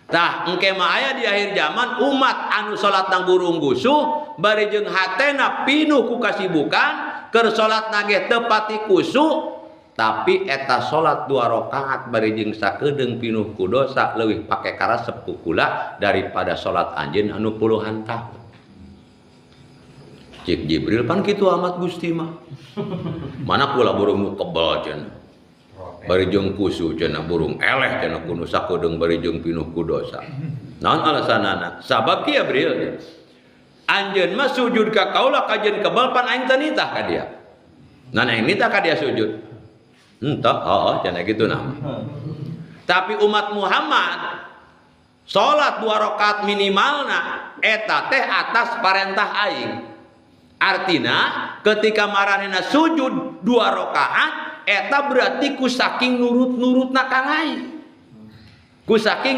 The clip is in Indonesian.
Tah engke mah aya di akhir zaman umat anu salat nang burung gusuh bari jeung hatena pinuh ku kasibukan keur salatna ge teu pati kusuk tapi eta salat 2 rakaat bari jeung sakedeung pinuh ku dosa leuwih pake karesep ku kula daripada salat anjeun anu puluhan tahun. Cik Jibril pan kitu amat Gusti mah. Mana kula burung nu kebal cenah. Bari jeung kusu cenah burung eleh cenah kudu sakedeung bari jeung pinuh ku dosa. Naon alasanana? Sabab kieu Bril. Anjeun mah sujud ka kaula kajeun kebal pan aing teu nitah ka dia. Ngan aing nitah ka dia sujud. Henteu, heuh cenah kitu nah. Tapi umat Muhammad salat 2 rakaat minimalna eta teh atas parentah aing. Artina ketika maranehna sujud 2 rakaat eta berarti ku saking nurut-nurutna kang aing. Ku saking